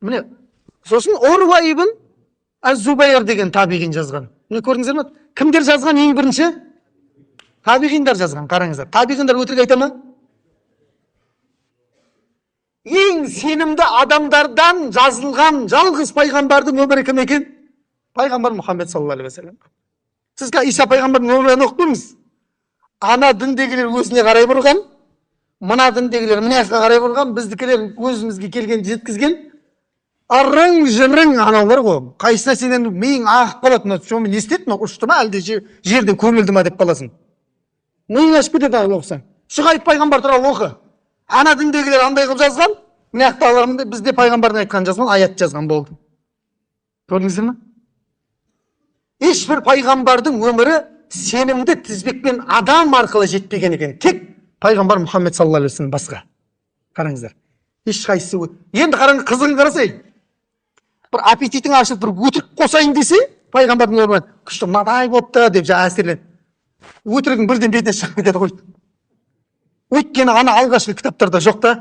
Міне, сосын Урва ибн Az-Зубайр деген табиғин жазған. Міне көрдіңіздер ме? Кімдер жазған ең бірінші? Табиғиндар жазған. Қараңыздар. Табиғиндар өтірік айта ма? Ең сенімді адамдардан жазылған жалғыз пайғамбардың өмірі кім екен? Пайғамбар Мұхаммед саллаллаху алейхи ва саллям. Сіз Иса пайғамбардың өмірін оқыдыңыз. Ана діндегілер өзіне қарай бұрған, мына діндегілер мына жаққа қарай бұрған, біздікілер өзімізге келген жеткізген. Арың жырың аналар ғой. Қайсына сенен миың ағып қалады. Соны не істеді? Ұшты ма әлде жерден көмілді ма деп қаласың. Миың ашып кетеді оқысаң. Шұғайып пайғамбар туралы оқы. Ана діндегілер андай қылып жазған, мына жақтағылар бізде пайғамбардың айтқан жазған, аят жазған болды. Көрдіңіздер ме? Ешбір пайғамбардың өмірі сенімді тізбекпен адам арқылы жетпеген екен. Тек пайғамбар Мұхаммед саллаллаху алейхи ва саллям басқа. Қараңыздар. Ешқайсысы. Енді қараңыз, қызығын қарасай. Бір аппетитің ашып, бір өтірік қосайын десе, пайғамбардың өмірі күшті мынадай болыпты деп әсерлен. Өтірігің бірден бетіне шығып кетеді ғой. Өйткені ана алғашқы кітаптарда жоқ та.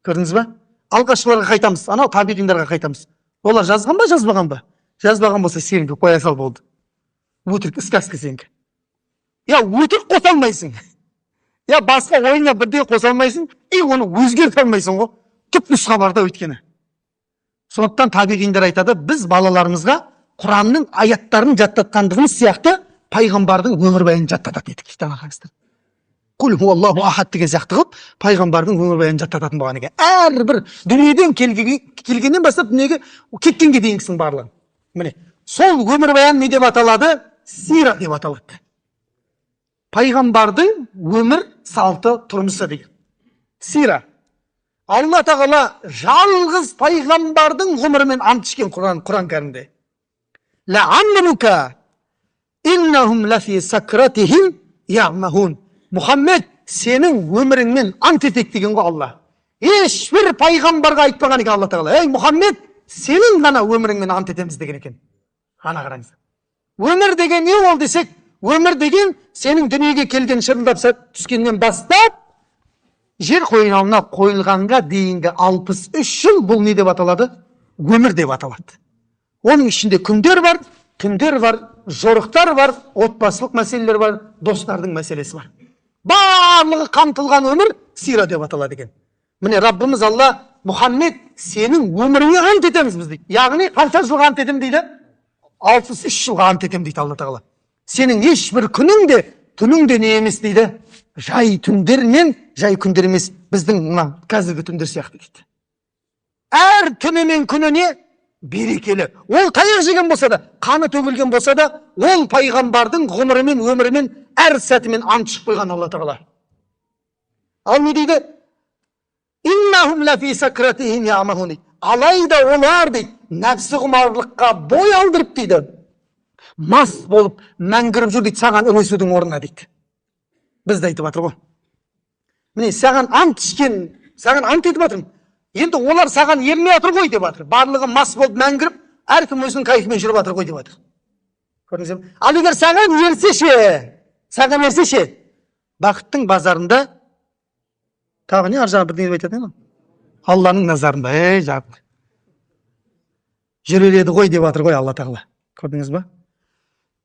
Көрдіңіз ба? Алғашқыларға қайтамыз, анау табиғиндарға қайтамыз. Олар жазған ба, жазбаған ба? Жазбаған болса сенікі қоя сал болды. Өтірік сказка сенікі. Я өтірік қоса алмайсың. Я басқа ойына бірдей қоса алмайсың, и оны өзгерте алмайсың ғой. Түп нұсқа бар да өйткені. Сондықтан табиғиндер айтады, біз балаларымызға Құранның аяттарын жаттатқандығымыз сияқты пайғамбардың өмірбаянын жаттататын едік. Құл хуаллаху ахад деген сияқты қылып, пайғамбардың өмірбаянын жаттататын болған екен. Әрбір дүниеден келгеннен бастап дүниеге кеткенге дейінкісің барлығы. Міне, сол өмірбаян не деп аталады? Сира деп аталады. Пайғамбардың өмір салты тұрмысы деген. Сира. Алла тағала жалғыз пайғамбардың ғұмырымен ант ішкен Құран кәрімде. Ла амрука иннахум лафи сакратихим яъмахун. Мұхаммед, сенің өміріңмен ант етек деген ғой Алла. Ешбір пайғамбарға айтпаған екен Алла тағала. Ей Мұхаммед, сенің ғана өміріңмен ант етеміз деген екен. Ана қараңыз. Өмір деген не ол десек, өмір деген сенің дүниеге келген шырылдап түскеннен бастап жер қойнауына қойылғанға дейінгі 63 жыл бұл не деп аталады? Өмір деп аталады. Оның ішінде күндер бар, түндер бар, жорықтар бар, отбасылық мәселелер бар, достардың мәселесі бар. Барлығы қамтылған өмір сира деп аталады екен. Міне Раббымыз Алла, Мұхаммед, сенің өміріңе ант етеміз біз дейді. Яғни қанша жылға ант етем дейді? 63 жылға ант етем дейді Алла тағала. Сенің ешбір күнің де, түнің де не емес дейді. Жай түндер мен жай күндер емес, біздің қазіргі түндер сияқты дейді. Әр түні мен күніне берекелі. Ол таяқ жеген болса да, қаны төгілген болса да, ол пайғамбардың ғұмырымен, өмірімен, әр сәтімен ант шығып қойған Алла тағала. Ал не дейді? Иннахум лафи сакратихим яъмахун. Алайда олар дейді, нәпсі құмарлыққа бой алдырып дейді. Мас болып, мәңгіріп жүр дейді, саған ілесудің орнына дейді. Бізді айтып жатыр ғой. Міне, саған ант ішкен, саған ант етіп жатырмын. Енді олар саған ермей жатыр ғой деп жатыр. Барлығы мас болып мәңгіріп, әркім өзінің кайфымен жүріп жатыр ғой деп жатыр. Көрдіңіз бе? Ал егер саған ерсе ше, бақыттың базарында тағы не ар жағы бірдеңе деп айтады ма? Алланың назарында, жағы. Жүреледі ғой деп жатыр ғой Алла тағала. Көрдіңіз бе?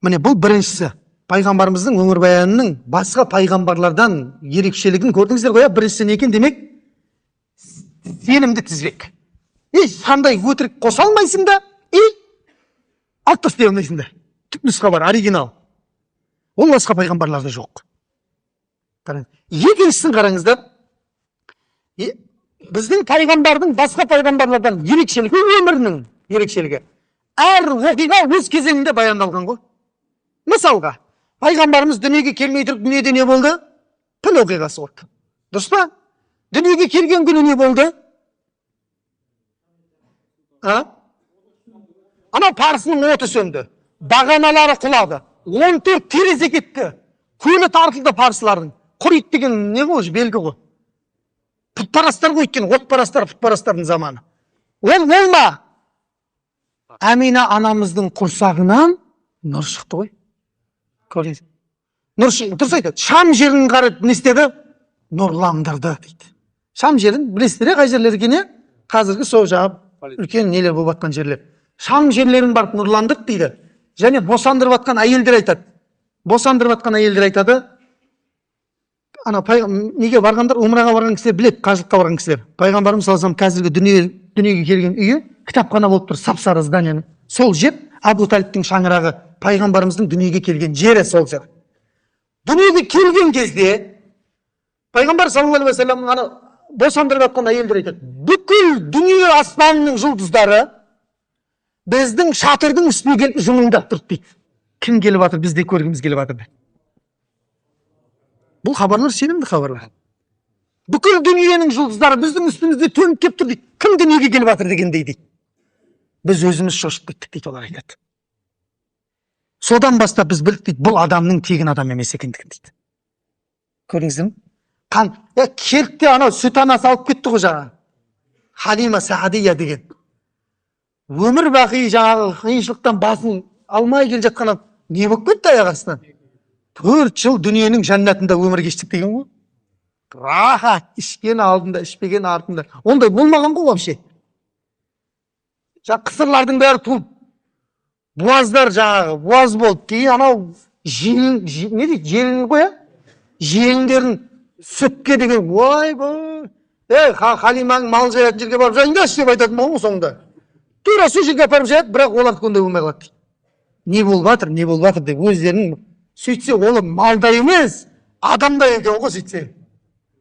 Міне бұл біріншісі. Пайғамбарымыздың өмірбаянының басқа пайғамбарлардан ерекшелігін көрдіңіздер ғой. Біріншісі не екен демек? Сенімді тізбек. Қандай өтірік қоса алмайсың да, алып тастай алмайсың да. Түп нұсқа бар, оригинал. Ол басқа пайғамбарларда жоқ. Екіншісін қараңыздар. Біздің пайғамбардың басқа пайғамбарлардан ерекшелігі, өмірінің ерекшелігі. Әр оқиға өз кезеңінде баяндалған ғой. Мысалға, пайғамбарымыз дүниеге келмей тұрып, дүниеде не болды? Піл оқиғасы болды. Дұрыс па? Дүниеге келген күні не болды? Ана парсының оты сөнді. Бағаналары құлады. 14 терезе кетті. Көлі тартылды парсылардың. Құрит деген не ғой? Белгі ғой. Пұтпарастар ғой өткен. Отпарастар, пұтпарастардың заманы. Ол ма? Амина анамыздың құрсағынан нұр шықты ғой. Көрдіңіз. Нұр шықты. Дұрыс айтады. Шам жерін қарап не істеді? Нұрландырды дейді. Шам жерін білесіздер қай жерлерге не? Қазіргі сол жағы үлкен нелер болып жатқан жерлер. Шам жерлерін барып нұрландырды дейді. Және босандырып жатқан әйелдер айтады. Босандырып жатқан әйелдер айтады. Ана неге барғандар, умраға барған кісілер біледі, қажылыққа барған кісілер. Пайғамбарымыз саллаллаху алейхи вассалам қазіргі дүниеге келген үйі кітапхана болып тұр, сап-сары зданиені. Сол жер Абу Талиптің шаңырағы, пайғамбарымыздың дүниеге келген жері сол жер. Дүниеге келген кезде пайғамбар саллаллаху алейхи вассаламның ана босандырып жатқан әйелдер айтады. Бүкіл дүние аспанының жұлдыздары біздің шатырдың үстіне келіп жымыңдап тұрды дейді. Кім келіп жатыр, біз де көргіміз келіп жатыр дейді. Бұл хабарлар сенімді хабарлар. Бүкіл дүниенің жұлдыздары біздің үстімізде төніп келіп тұр дейді. Кім дүниеге келіп жатыр дегендей дейді. Біз өзіміз шошып кеттік дейді, олар айтады. Содан бастап біз білдік дейді, бұл адамның тегін адам емес екендігін дейді. Көрдіңіздер ме? Келді анау сүт анасы алып кетті ғой жаңа. Халима Саадия деген. Өмір бақи жаңағы қиыншылықтан басын алмай келе жатқан не болып кетті аяқ астынан? 4 жыл дүниенің жәннатында өмір кештік деген ғой. Рахат, ішкен алдында, ішпеген артында. Ондай болмаған ғой вообще. Қысырлардың бәрі туып, буаздар жаңағы, буаз болып, кейін анау не дейді, желін қоя? Желіндерін сүтке деген, ой, Халиманың мал жаятын жерге барып жайыңдашы деп айтатын ғой соңында. Тура сол жерге апарып жаяды, бірақ олар көндей болмай қалады. Не болып жатыр деп өздерінің сөйтсе, ол малда емес, адамда екен ғой сөйтсе.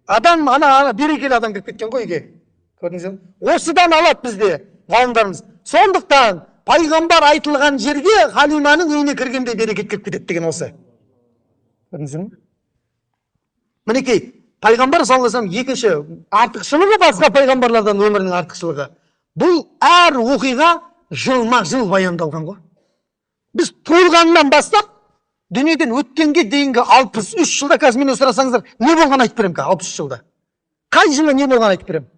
Адам, ана берекелі адам кіріп кеткен ғой үйге. Көрдіңіз бе? Осыдан алады бізде ғалымдарымыз. Сондықтан пайғамбар айтылған жерге Халиманың үйіне кіргенде берекет кіріп кетеді деген осы. Көрдіңіз бе? Мінекей, пайғамбар саллаллаху алейхи вассалам екінші артықшылығы басқа пайғамбарлардан өмірінің артықшылығы. Бұл әр оқиға жылма-жыл баяндалған ғой. Біз туылғаннан бастап дүниеден өткенге дейінгі 63 жылда, қазір менен сұрасаңыздар, не болған айтып берем, 63 жылда. Қай жылы не болған айтып берем.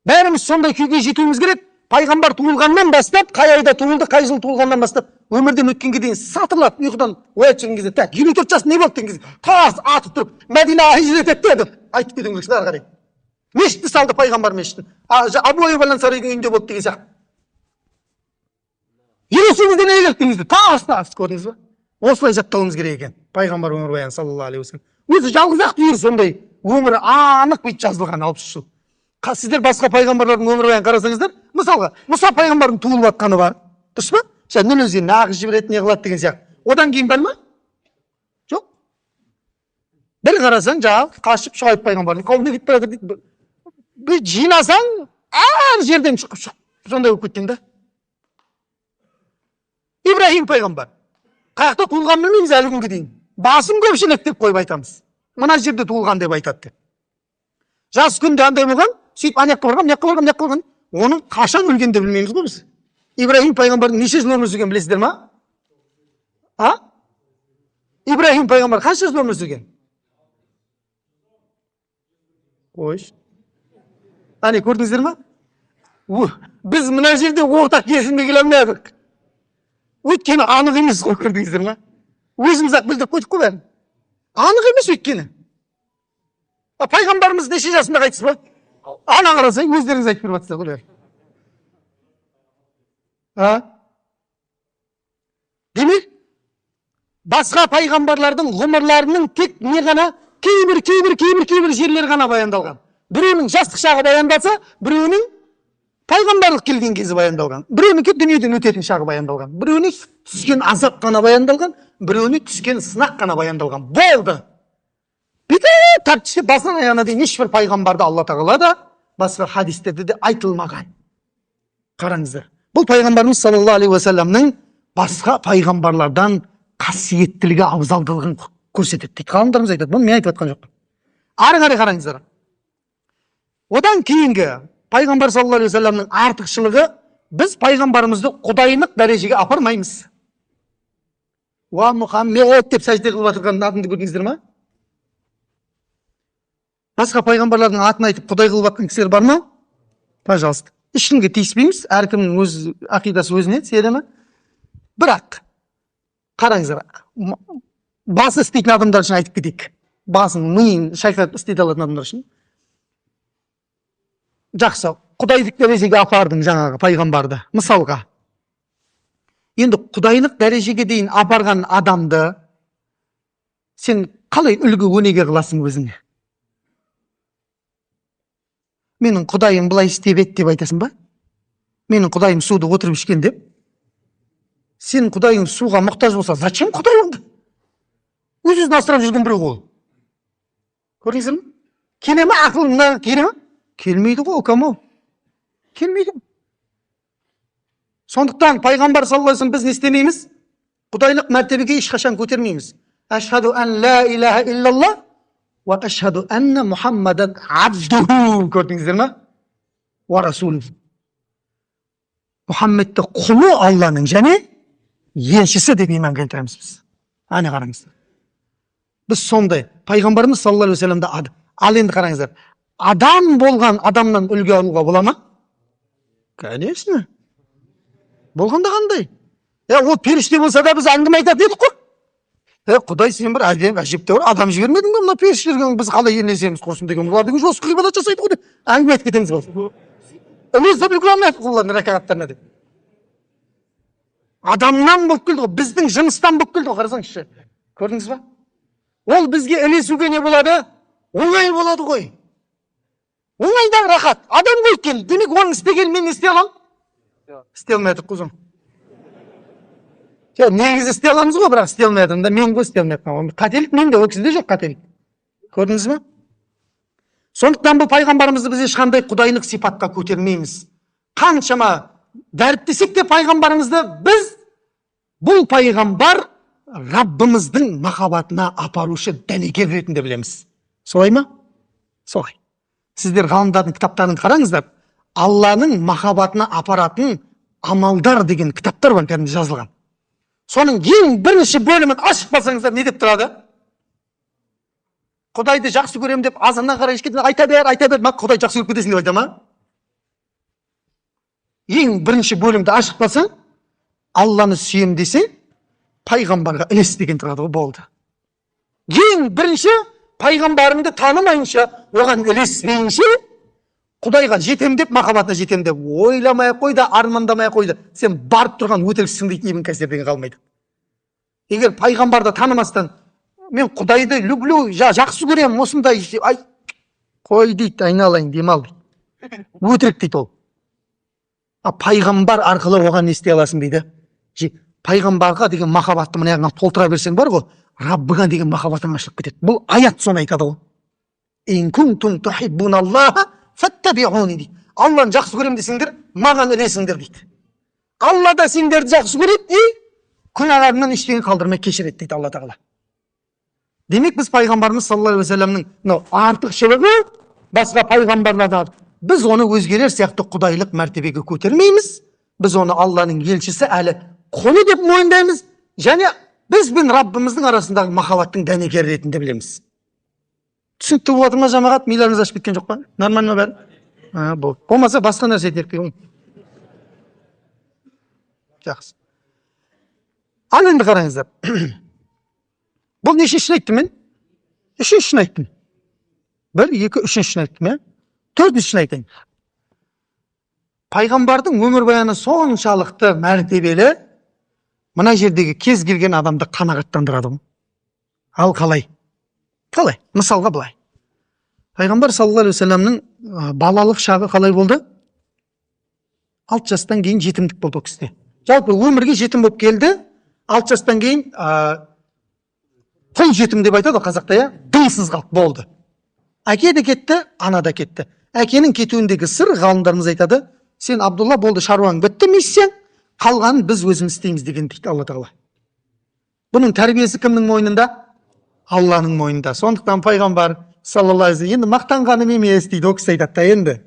Бәріміз сондай күйге жетуіміз керек. Пайғамбар туылғаннан бастап, қай айда туылды, қай жыл туылғаннан бастап, өмірден өткенге дейін сатырлап, ұйқыдан оят жүрген кезде, 24 жас не болды деген кезде, тас атып тұрып, Мәдинаға хижрет етті деп айтып кетуің керек, ары қарай. Мешітті салды пайғамбар мешітін. Абу Айюб әл-Ансаридің үйінде болды деген сияқты. Елесіңізде не керек деген кезде, тас көрдіңіз бе? Осылай жаттауымыз керек екен. Пайғамбар өмірбаяны саллаллаху алейхи вассалам. Өзі жалғыз-ақ үйір сондай өмірі анық бүйтіп жазылған 60 жыл. Сіздер басқа пайғамбарлардың өмірбаянын қарасаңыздар, мысалға, Мұса пайғамбардың туылып жатқаны бар. Дұрыс па? Нөл өзге нағыз жібереді, не қылады деген сияқты. Одан кейін бар ма? Жоқ. Бір қарасаң, жаңағы қашып Шуайб пайғамбардың қауымына кетіп бара жатыр дейді. Бір жинасаң, әр жерден шығып сондай болып кеткен да. Ибраһим пайғамбар. Қаяқта туылғанын білмейміз әлі күнге дейін. Басым көпшілік деп қойып айтамыз. Мына жерде туылған деп айтады деп. Жас күнде андай болған, сөйтіп ана жаққа барған. Оның қашан өлгенін де білмейміз ғой біз. Ибраһим пайғамбардың неше жыл өмір сүрген білесіздер ма? Ибраһим пайғамбар қанша жыл өмір сүрген? Қойш. Ане көрдіңіздер ма? Біз мына жерде ортақ келісімге келе алмадық. Өйткені анық емес қой, көрдіңіздер ма? Өзіміз-ақ білдік қойдық қой бәрін. Анық емес өйткені. Пайғамбарымыз неше жасында қайтыс болды? Ана қарасай, өздеріңіз айтып беріп жатсыздар ғой. Демек, басқа пайғамбарлардың ғұмырларының тек не ғана кейбір жерлер ғана баяндалған. Біреуінің жастық шағы баяндалса, біреуінің пайғамбарлық келген кезі баяндалған. Біреуінікі дүниеден өтетін шағы баяндалған. Біреуіне түскен азап қана баяндалған, біреуіне түскен сынақ қана баяндалған. Болды. Тартышты басынан аяғына дейін ешбір пайғамбарды Алла тағала да басқа хадистерде де айтылмаған. Қараңыздар. Бұл пайғамбарымыз саллаллаху алейхи уассаламның басқа пайғамбарлардан қасиеттілігі, абзалдылығын көрсетеді дейді. Ғалымдарымыз айтады. Бұны мен айтып жатқан жоқпын. Ары қарай қараңыздар. Одан кейінгі пайғамбар саллаллаху алейхи уассаламның артықшылығы, біз пайғамбарымызды құдайлық дәрежеге апармаймыз. Уа Мұхаммед деп сәжде қылып жатырған атымды көрдіңіздер ма? Басқа пайғамбарлардың атын айтып құдай қылып жатқан кісілер бар ма? Пожалуйста. Ешкімге тиіспейміз, әркімнің өз ақидасы өзіне, сенімі. Бірақ қараңыздар, басы істейтін адамдар үшін айтып кетейік. Басын, миын шайқап істете алатын адамдар үшін. Жақсы, құдайлық дәрежеге апардың жаңағы пайғамбарды. Мысалға, енді құдайлық дәрежеге дейін апарған адамды сен қалай үлгі өнеге қыласың өзіңе? Менің құдайым былай істеп еді деп айтасың ба? Менің құдайым суды отырып ішкен деп? Сен құдайың суға мұқтаж болса, зачем құдайыңды? Өз-өзін асырап жүрген біреу ол. Көрдіңіздер ме? Келе ме ақылыңа, келе ме? Келмейді ғой, кому? Келмейді. Сондықтан пайғамбар саллаллаху алейхи біз не істемейміз? Құдайлық мәртебеге ешқашан көтермейміз. Ашхаду ан ла илаха иллаллах ва ашхаду анна Мухаммадан абдуху. Көрдіңіздер ме? Ва расулу. Мұхаммедті құлы Алланың және елшісі деп иман келтіреміз біз. Ане қараңыздар. Біз сондай. Пайғамбарымыз саллаллаху алейхи вассаламда ал енді қараңыздар. Адам болған адамнан үлгі алуға бола ма? Конечно. Болғанда қандай? Ол періште болса да біз әңгіме айтатын едік қой. Құдай сен бір әжептәуір адам жібермедің бе мына періштелерге біз қалай енесеміз құрсын деген бұлардың жосқы ғибадат жасайды ғой деп әңгіме айтып кетеміз ғой. Ілесіп үлгіре алмайық олардың рәкағаттарына деп. Адамнан болып келді ғой, біздің жыныстан болып келді ғой, қарасаңызшы. Көрдіңіз ба? Ол бізге ілесуге не болады? Оңай болады ғой. Оңайдан рахат. Адам ғой екен. Демек оның істегенін мен істей аламын? Істей алмайдық қой. Негізі істей аламыз ғой, бірақ істей алмайдым да мен ғой істей алмайдым. Қателік менде, ол кісіде жоқ қателік. Көрдіңіз ба? Сондықтан бұл пайғамбарымызды біз ешқандай құдайлық сипатқа көтермейміз. Қаншама дәріптесек те пайғамбарымызды біз бұл пайғамбар Раббымыздың махаббатына апарушы дәнекер ретінде білеміз. Солай ма? Солай. Сіздер ғалымдардың кітаптарын қараңыздар. Алланың махаббатына апаратын амалдар деген кітаптар бар, кәдімгі жазылған. Соның ең бірінші бөлімін ашып қалсаңыздар не деп тұрады? Құдайды жақсы көрем деп азаннан қарай ешкетіне айта бер, Құдай жақсы көріп кетесің деп айта ма? Ең бірінші бөлімді ашып қалсаң, Алланы сүйем десең, пайғамбарға ілес деген тұрады ғой, болды. Ең бірінші пайғамбарыңды танымайынша, оған ілеспейінше, Құдайға жетем деп, махаббатына жетем деп, ойламай қойды, армандамай қойды. Сен барып тұрған өтіріксің дейді Ибн Касир деген қалмайды. Егер пайғамбарды танымастан, мен Құдайды люблю, жақсы көрем, осындай, ай, қой дейді, айналайын, демал дейді. Өтірік дейді ол. Пайғамбар арқылы оған не істей аласың дейді. Пайғамбарға деген махаббатты мына толтыра берсең бар ғой, Раббыға деген махаббатың ашылып кетеді. Бұл аят соны айтады ғой. Ин кунтум тухиббуналлаха фаттабиуни дейді. Алланы жақсы көрем десеңдер, маған ілесіңдер дейді. Алла да сендерді жақсы көреді, күнәларыңнан ештеңе қалдырмай кешіреді дейді Алла тағала. Демек біз пайғамбарымыз саллаллаху алейхи вассаламның артықшылығы басқа пайғамбарлардан біз оны өзгелер сияқты құдайлық мәртебеге көтермейміз. Біз оны Алланың елшісі әлі құлы деп мойындаймыз, және біз бен Раббымыздың арасындағы махаббаттың дәнекері ретінде білеміз. Түсінікті болып отыр ма жамағат? Миларыңыз ашып кеткен жоқ па? Нормально ма бәрі? Болмаса басқа нәрсе айтайық деймін. Жақсы. Ал енді қараңыздар. Бұл нешіншісін айттым мен? Үшіншісін айттым. 1, 2, үшіншісін айттым, төртіншісін айтайын. Пайғамбардың өмірбаяны соншалықты мәртебелі, мына жердегі кез келген адамды қанағаттандырады. Ал қалай? Қалай? Мысалға былай. Пайғамбар саллаллаху алейхи вассаламның балалық шағы қалай болды? 6 жастан кейін жетімдік болды ол кісіде. Жалпы өмірге жетім болып келді. 6 жастан кейін құл жетім деп айтады қазақта, дымсыз қалып болды. Әке де кетті, ана да кетті. Әкенің кетуіндегі сыр ғалымдарымыз айтады, сен Абдулла болды, шаруаң бітті, миссияң, қалғанын біз өзіміз істейміз деген дейді Алла тағала. Бұның тәрбиесі кімнің мойнында? Алланың мойнында. Сондықтан пайғамбар саллаллаху алейхи вассалам енді мақтанғаным емес дейді, ол кісі айтады. Енді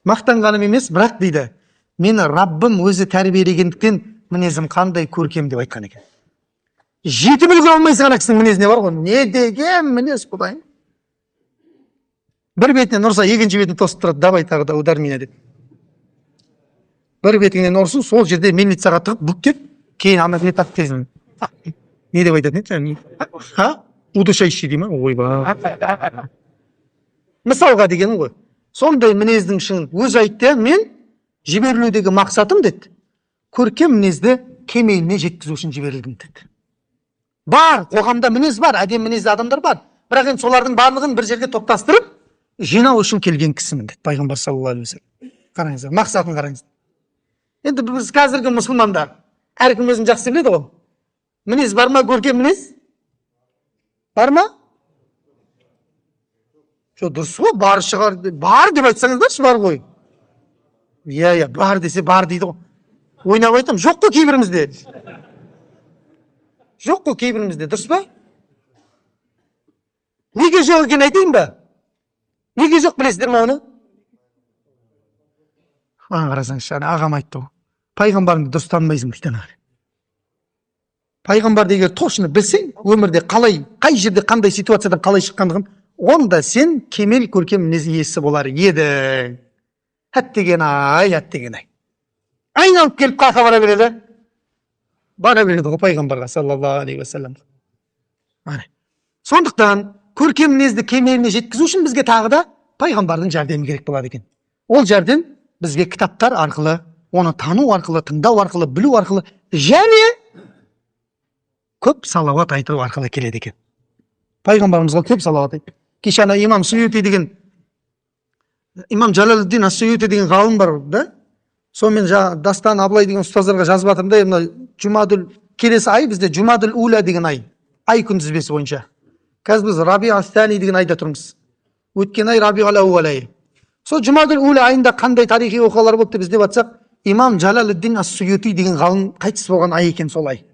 мақтанғаным емес, бірақ дейді, мені Раббым өзі тәрбиелегендіктен мінезім қандай көркем деп айтқан екен. Жетім үлгі алмайсың, ана кісінің мінезіне бар ғой. Не деген мінез Құдайым? Бір бетінен ұрса, екінші бетіне тосып тұрады, давай тағы да удар меня деді. Бір бетіңнен ұрсын, сол жерде мельницаға тығып бүктеп, кейін ана бетіне тартып тезін. Не деп айтады? Удушающий дей ма? Ойба. Мысалға дегенім ғой. Сондай мінездің шыңын өз айтты, мен жіберілудегі мақсатым деді, көркем мінезді кемеліне жеткізу үшін жіберілдім деді. Бар, қоғамда мінез бар, әдем мінезді адамдар бар. Бірақ енді солардың барлығын бір жерге топтастырып, жинау үшін келген кісімін деді пайғамбар саллаллаху алейхи вассалам. Қараңыздар, мақсатын қараңыз. Енді біз қазіргі мұсылмандар, әркім өзін жақсы біледі ғой. Мінез бар ма, көркем мінез? Бар ма? Що, дұрыс ғой, бар шығар, бар деп айтсаңыздаршы, бар ғой. Иә, бар десе бар дейді ғой. Ойнап айтам, жоқ қой кейбірімізде. Жоқ қой кейбірімізде, дұрыс па? Неге жоқ екен айтайын ба? Неге жоқ білесіздер ма оны? Қарасаңызшы, ағам айтты ғой. Пайғамбарыңды дұрыс танымайсың дейді. Пайғамбарды егер точно білсең, өмірде қалай, қай жерде қандай ситуациядан қалай шыққандығын, онда сен кемел көркем мінез иесі болар едің. Әттеген-ай. Айналып келіп қақа бара береді. Бара береді ғой пайғамбарға саллаллаху алейхи вассалам. Сондықтан көркем мінезді кемеліне жеткізу үшін бізге тағы да пайғамбардың жәрдемі керек болады екен. Ол жәрдем бізге кітаптар арқылы, оны тану арқылы, тыңдау арқылы, білу арқылы және көп салауат айту арқылы келеді екен. Пайғамбарымызға көп салауат айтты. Кеше ана имам Суюти деген, имам Жалалуддин ас-Суюти деген ғалым бар да. Сонымен Дастан Абылай деген ұстаздарға жазып жатырмын да, мына Жұмадүл келесі ай бізде Жұмадүл Уля деген ай күнтізбесі бойынша. Қазір біз Раби ас-Сани деген айда тұрмыз. Өткен ай Раби ал-Аувал айы. Сол Жұмадүл Уля айында қандай тарихи оқиғалар болды деп іздеп жатсақ, имам Жалалуддин ас-Суюти деген ғалым қайтыс болған ай екен сол ай.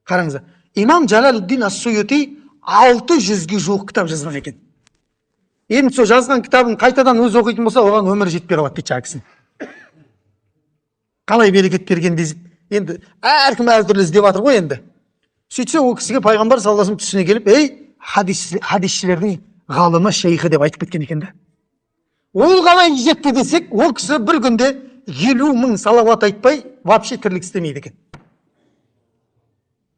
Қараңыздар. Имам Жалалуддин ас-Суюти 600-ге жуық кітап жазған екен. Енді сол жазған кітабын қайтадан өз оқитын болса, оған өмір жетпей қалады дейді кісі. Қалай берекет берген дейсіз. Енді әркім әртүрлі іздеп жатыр ғой енді. Сөйтсе ол кісіге пайғамбар саллаллаху алейхи вассалам түсіне келіп, ей, хадисшілердің ғалымы, шейхі деп айтып кеткен екен да. Ол қалай жетті десек, ол кісі бір күнде 50.000 салауат айтпай, вообще тірлік істемейді екен.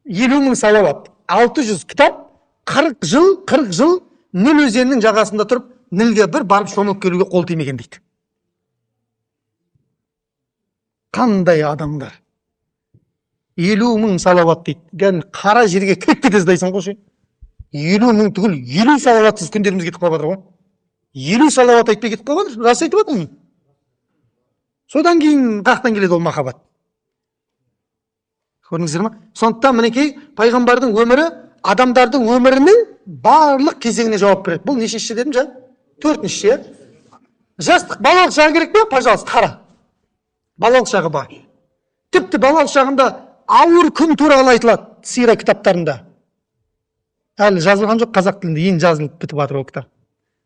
50.000 салауат, 600 кітап, 40 жыл Ніл өзенінің жағасында тұрып, Нілге бір барып шомылып келуге қол тимеген дейді. Қандай адамдар? 50.000 салауат дейді. Гән қара жерге кіріп кетесіз дайсың ғой. 50.000 түгіл, 50 салауатсыз күндеріміз кетіп қалып жатыр ғой. 50 салауат айтпай кетіп қалып жатыр. Рас айтып жатырмын. Содан кейін қақтан келеді ол махаббат. Көрдіңіздер ма? Сондықтан мінекей пайғамбардың өмірі адамдардың өмірінің барлық кезеңіне жауап береді. Бұл нешінші дедім жаңа? 4-ші. Жастық, балалық шағы керек пе? Пожалуйста, қара. Балалық шағы бар. Тіпті балалық шағында ауыр күн туралы айтылады сира кітаптарында. Әлі жазылған жоқ қазақ тілінде, енді жазылып бітіп жатыр ол кітап.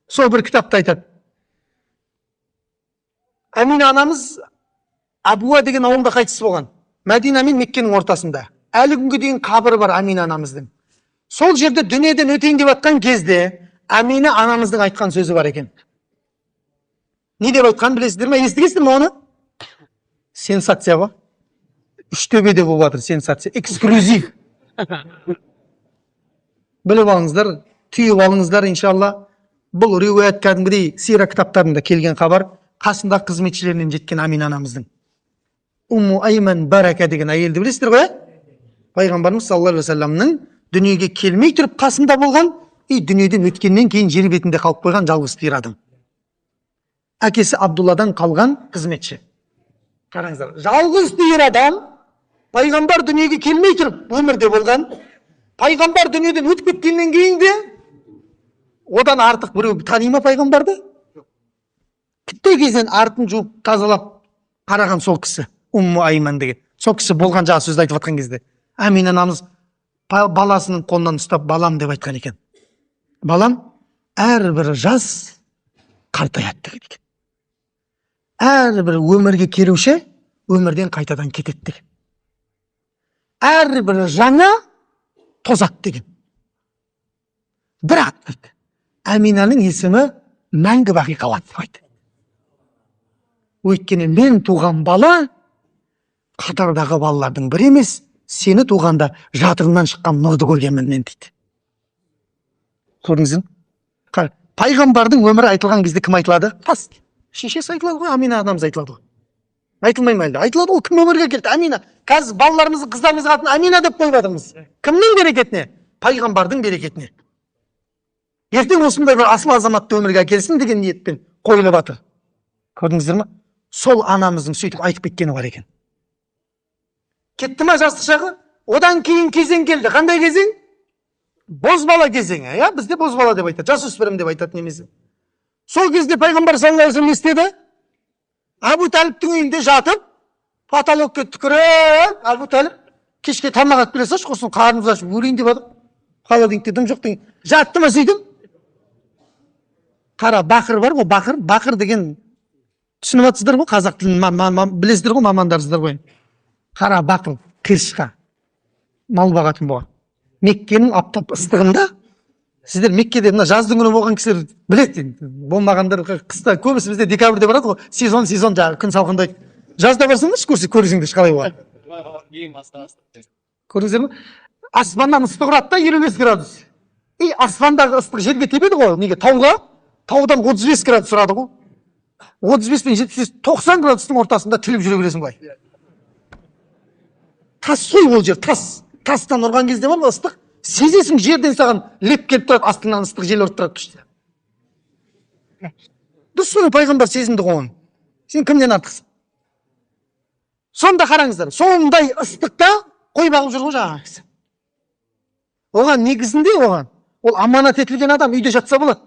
Сол бір кітапта айтады. Амина анамыз Абуа деген ауылда қайтыс болған. Мәдина мен Меккенің ортасында. Әлі күнге дейін қабірі бар Амина анамыздың. Сол жерде дүниеден өтейін деп жатқан кезде Амина анамыздың айтқан сөзі бар екен. Не деп айтқан білесіздер ме? Естігесіздер ме оны? Сенсация ғой. Үштөбеде болып жатыр сенсация. Эксклюзив. Біліп алыңыздар, түйіп алыңыздар иншалла. Бұл риуаят кәдімгідей сира кітаптарында келген хабар. Қасында қызметшілерінен жеткен Амина анамыздың. Умму Айман Барака деген әйелді білесіздер ғой? Пайғамбарымыз саллаллаху алейхи вассаламның дүниеге келмей тұрып қасында болған, дүниеден өткеннен кейін жер бетінде қалып қойған жалғыз пир адам. Әкесі Абдулладан қалған қызметші. Қараңыздар, жалғыз пир адам, пайғамбар дүниеге келмей тұрып өмірде болған, пайғамбар дүниеден өтіп кеткеннен кейін де одан артық біреу тани ма пайғамбарды? Тіпті кезден артын жуып тазалап қараған сол кісі, Умму Айман деген. Сол кісі болған жағы сөзді айтып жатқан кезде Амина анамыз баласының қолынан ұстап балам деп айтқан екен. Балам, әрбір жас қартаяды деген екен. Әрбір өмірге келуші өмірден қайтадан кетеді деген. Әрбір жаңа тозады деген. Бірақ дейді, Аминаның есімі мәңгі бақи қалады деп айтты. Өйткені мен туған бала қатардағы балалардың бірі емес, сені туғанда жатырынан шыққан нұрды көргенмін мен дейді. Көрдіңіз бе? Пайғамбардың өмірі айтылған кезде кім айтылады? Тас. шешесі айтылады ғой, Амина анамыз айтылады ғой. Айтылмай ма әлде? Айтылады ғой, кім өмірге келді? Амина. Қазір балаларымызды, қыздарымызға атын Амина деп қойып жатырмыз. Кімнің берекетіне? Пайғамбардың берекетіне. Ертең осындай бір асыл азаматты өмірге әкелсін деген ниетпен қойылып жатыр. Көрдіңіздер ме? Сол анамыздың сөйтіп айтып кеткені бар екен. Кетті ма жастық шағы? Одан кейін кезең келді. Қандай кезең? Бозбала кезеңі. Я, бізде бозбала деп айтады. Жасөспірім деп айтады немесе. Сол кезде пайғамбар саллаллаху алейхи ва саллям не істеді? Абу Талиптің үйінде жатып, потолокқа түкіріп, Абу Талип кешке тамақ алып келе салшы, құрсын қарнымыз ашып өлейін деп жатыр. Холодильникте дым жоқ деген. Жатты ма сөйтіп? Қара бақыр бар ғой, бақыр деген түсініп жатсыздар ғой, қазақ тілін білесіздер ғой, мамандарсыздар ғой. Қара бақыр қиыршыққа мал бағатын болған. Меккенің аптап ыстығында, сіздер Меккеде мына жаздың күні болған кісілер біледі. Болмағандар қыста көбісі бізде декабрьде барады ғой. Сезон жаңағы күн салқындайды. Жазда барсаңдаршы көрсеңдер қалай болады. Көрдіңіздер ме? Аспаннан ыстық ұрады да 25 градус. И аспандағы ыстық жерге тепеді ғой. Неге? Тауға? Таудан 35 градус ұрады ғой. 35 пен 90 градустың ортасында тіліп жүре бересің былай. Тас сой ол жер, тас. Тастан ұрған кезде бар ма ыстық? Сезесің, жерден саған леп келіп тұрады, астыңнан ыстық жел ұрып тұрады күшті. Дұрыс соны пайғамбар сезімді қоған. Сен кімнен артықсың? Сонда қараңыздар, сондай ыстықта қой бағып жүр ғой жаңағы кісі. Оған негізінде оған, ол аманат етілген адам үйде жатса болады.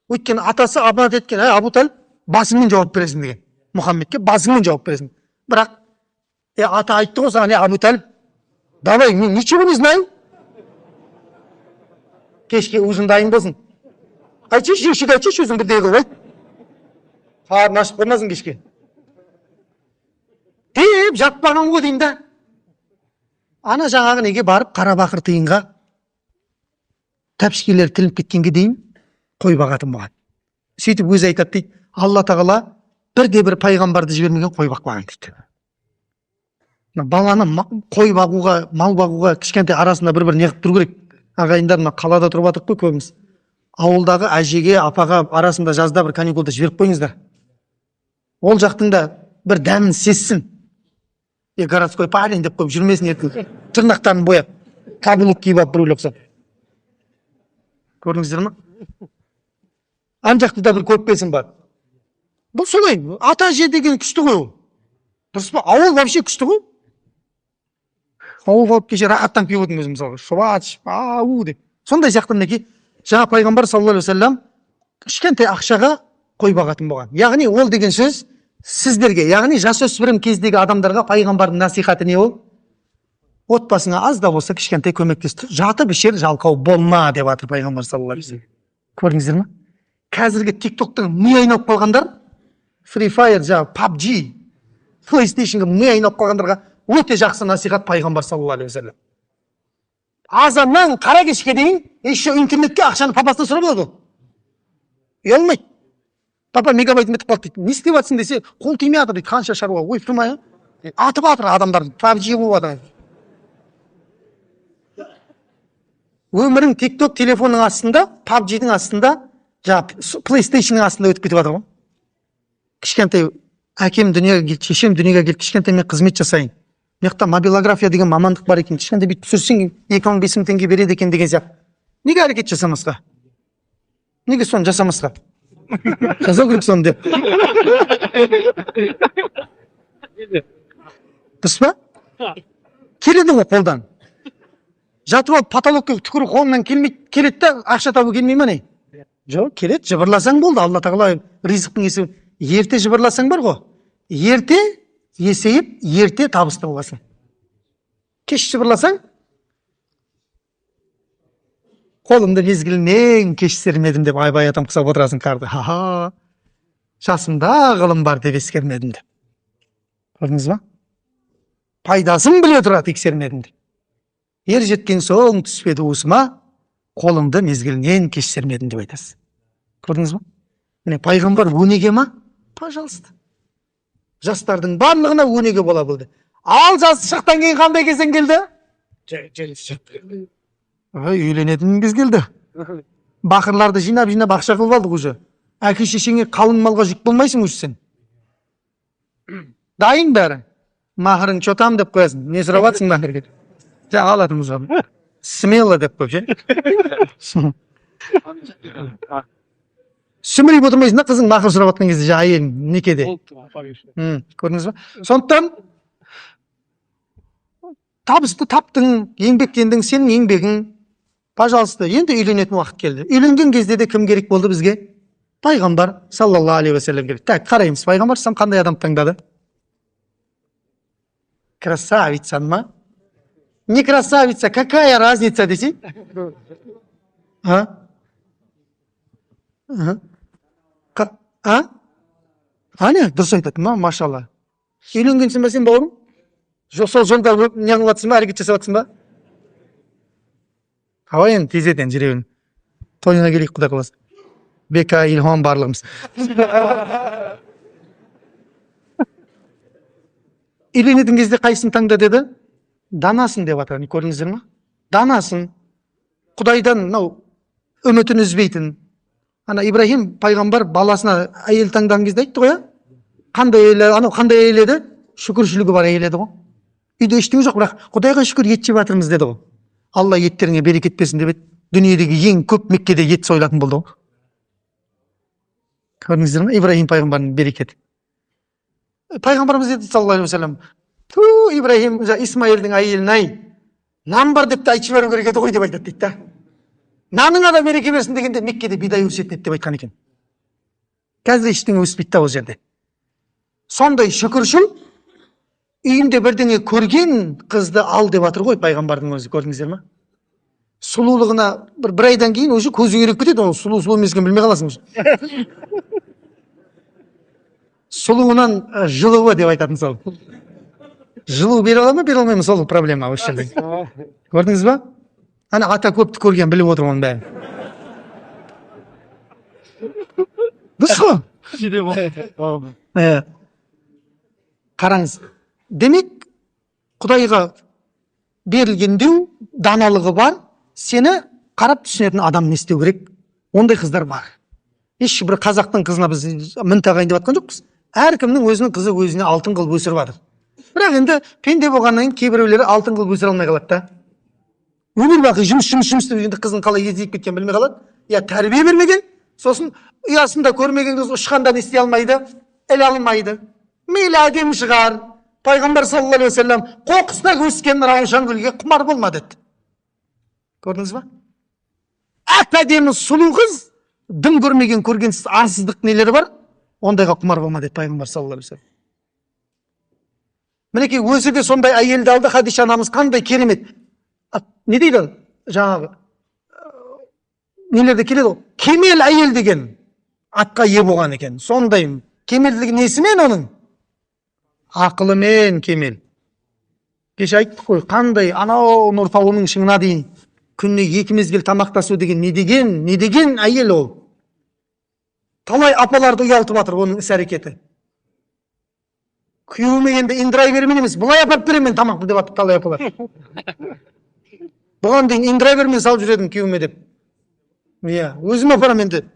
Өйткені атасы аманат еткен, Абу Талиб, басыңмен жауап бересің деген. Мұхаммедке басыңмен жауап бересің. Бірақ, ата айтты ғой саған, Абу Талиб, давай, ничего не знаю. Кешке өзің дайын болсын. Айтшы, өзің бірдегі ғой. Қарны ашып қоймасын кешке. Деп жатпаған ғой деймін да. Ана жаңағы неге барып Қарабақыр тиынға тәпішкелер тілініп кеткенге дейін қой бағатын болған. Сөйтіп өзі айтады дейді, Алла тағала бірде-бір пайғамбарды жібермеген қой бақпаған дейді. Баланы қой бағуға, мал бағуға кішкентай арасында бір неғып тұру керек. Ағайындар қалада тұрып жатырық қой көбіміз. Ауылдағы әжеге, апаға арасында жазда бір каникулда жіберіп қойыңыздар. Ол жақтың да бір дәмін сезсін. Городской парень деп қойып жүрмесін ертең. Тырнақтарын бояп, каблук киіп алып біреулер ұқсап. Көрдіңіздер ме? Ан жақты да бір көріп келсін бар. Бұл солай. Ата әже деген күшті ғой ол. Дұрыс па? Ауыл вообще күшті ғой. Ауыл болып кеше рахаттан күйіп отырмын өзім мысалға. Шұбач, ау деп. Сондай сияқты мінекей, жаңа пайғамбар саллаллаху алейхи ва саллям кішкентай ақшаға қой бағатын болған. Яғни ол деген сөз сіздерге, яғни жасөспірім кездегі адамдарға пайғамбардың насихаты не ол? Отбасыңа аз да болса кішкентай көмектесті. Жатып ішер жалқау болма деп жатыр пайғамбар саллаллаху алейхи ва саллям. Көрдіңіздер ме? Қазіргі TikTok-тың ми айналып қалғандар, Free Fire, PUBG, PlayStation-ға ми айналып қалғандарға өте жақсы насихат пайғамбар саллаллаху алейхи ва саллям. Азаннан қара кешке дейін еще интернетке ақшаны папасынан сұрап алады. Ұялмайды. Папа мегабайт метіп қалды дейді. Не істеп жатсың десе, қол тимей жатыр дейді. Қанша шаруа, ой тұрмай, атып жатыр адамдар, PUBG болып жатыр. Өмірің TikTok телефонның астында, PUBG-дің астында, PlayStation-ның астында өтіп кетіп жатыр ғой. Кішкентай әкем дүниеге келді, шешем дүниеге келді, кішкентай мен қызмет жасайын. Мекта мобилография деген мамандық бар екен. Кішкентай бүйтіп түсірсең 2000-5000 теңге береді екен деген сияқты. Неге әрекет жасамасқа? Неге соны жасамасқа? Жасау керек соны деп. Дұрыс па? Келеді ғой қолдан. Жатып алып потолокқа түкіру қолынан келмейді, келеді да ақша табу келмей ме не? Жоқ, келеді, жыбырласаң болды. Алла тағала ризықтың есебін. Ерте жыбырласаң бар ғой. Ерте есейіп, ерте табысты боласың. Кеш жыбырласаң, қолымды мезгілінен кеш сермедім деп айбай атам құсап отырасың қарды. Ха-ха, жасымда ғылым бар деп ескермедім деп. Көрдіңіз ба? Пайдасын біле тұра тексермедім деп. Ер жеткен соң түспеді уысыма, қолымды мезгілінен кеш сермедім деп айтасыз. Көрдіңіз ба? Міне пайғамбар өнеге ма? Пожалуйста. Жастардың барлығына өнеге бола білді. Ал жас шақтан кейін қандай кезең келді? Үйленетін кез келді. Бақырларды жинап ақша қылып алдық уже. Әке шешеңе қалың малға жүк болмайсың уже сен. Дайын бәрі. Махырың чотам деп қоясың. Не сұрап жатсың махырға? Жаңа алатынбыз оны. Смело деп қойып ше. Сүмірейіп отырмайсың да қызың махыр сұрап жатқан кезде жаңа әйелің некеде. Көрдіңіз ба? Сондықтан табысты таптың, еңбектендің, сенің еңбегің. Пожалуйста, енді үйленетін уақыт келді. Үйленген кезде де кім керек болды бізге? Пайғамбар саллаллаху алейхи вассалам керек. Так, қараймыз, пайғамбар сам қандай адам таңдады? Красавица ма? Не красавица, какая разница десе? Не, дұрыс айтады ма, машалла. Үйленгенсің ба сен, бауырым? Жоқ, сол жолда не қылып жатсың ба, әрекет жасап жатсың ба? Абай енді тездетен жүрегін. Тойына келейік, құда қаласа. Бека, Илхам барлығымыз. Үйленетін кезде қайсысын таңда деді? Данасын деп атады, көрдіңіздер ма? Данасын. Құдайдан үмітін үзбейтін. Ана Ибрахим пайғамбар баласына әйел таңдаған кезде айтты ғой, қандай әйел еді? Шүкіршілігі бар әйел еді ғой. Үйде ештеңе жоқ, бірақ Құдайға шүкір ет жеп жатырмыз деді ғой. Алла еттеріңе берекет берсін деп еді. Дүниедегі ең көп Меккеде ет сойлатын болды ғой. Көрдіңіздер ме? Ибрахим пайғамбардың берекеті. Пайғамбарымыз деді саллаллаху алейхи вассалам, Ибрахим Исмаилдің әйелін нан бар деп те айтып жіберу керек еді ғой деп айтады дейді да. Наныңа да береке берсін дегенде Меккеде бидай өсетін деп айтқан екен. Қазір ештеңе өспейді да ол жерде. Сондай шүкіршіл үйінде бірдеңе көрген қызды ал деп жатыр ғой пайғамбардың өзі, көрдіңіздер ма? Сұлулығына бір айдан кейін уже көзі үйреніп кетеді, ол сұлу емес екенін білмей қаласың уже. Сұлуынан жылуы деп айтатын сол. Жылу бере ала ма, бере алмай ма, сол проблема осы жерде. Көрдіңіз ба? Ана ата көпті көрген біліп отыр оның бәрін. Дұрыс қой? Қараңыз. Демек, Құдайға берілгендеу, даналығы бар, сені қарап түсінетін адам не істеу керек? Ондай қыздар бар. Еш бір қазақтың қызына біз мін тағайындап жатқан жоқпыз. Әркімнің өзінің қызы өзіне алтын қылып өсіріп жатыр. Бірақ енді пенде болғаннан кейін кейбіреулері алтын қылып өсіре алмай қалады да. Өмір бақи жұмыс деп енді қызын қалай езіп кеткен білмей қалады. Я тәрбие бермеген, сосын ұясында көрмеген қыз ұшқанда не істей алмайды, іле алмайды. Мейлі әдемі шығар. Пайғамбар саллаллаху алейхи вассалам қоқысына өскен раушан гүлге құмар болма деді. Көрдіңіз ба? Әп-әдемі сұлу қыз, дым көрмеген көргенсіз арсыздық нелері бар, ондайға құмар болма деді пайғамбар саллаллаху алейхи вассалам. Мінекей өзі де сондай әйелді алды, Хадиша анамыз қандай керемет. Не дейді? Жаңағы нелерде келеді ғой. Кемел әйел деген атқа ие болған екен. Сондай кемелдігі несімен оның? Ақылымен кемел. Кеше айттық қой, қандай анау нұр тауының шыңына дейін күніне 2 мезгіл тамақтасу деген не деген әйел ол. Талай апаларды ұялтып жатыр оның іс әрекеті. Күйеуіме енді индырай бермен емес, бұлай апарып беремін тамақты деп жатыр талай апалар. Бұған дейін индырай бермен салып жүредім күйеуіме деп. Өзім апарам енді.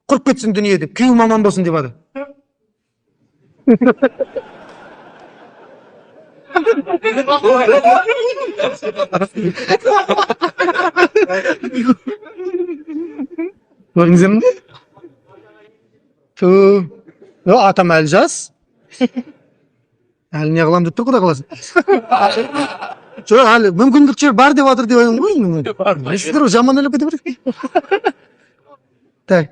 Құрып кетсін дүние деп, күйеуім аман болсын деп жатыр. Көрдіңіздер ме? Атам әлі жас. Әлі не қылам деп тұр, құда қаласын. Жоқ, әлі мүмкіндіктер бар деп жатыр деп айтам ғой. Естідір, жаман өліп кете береді. Так.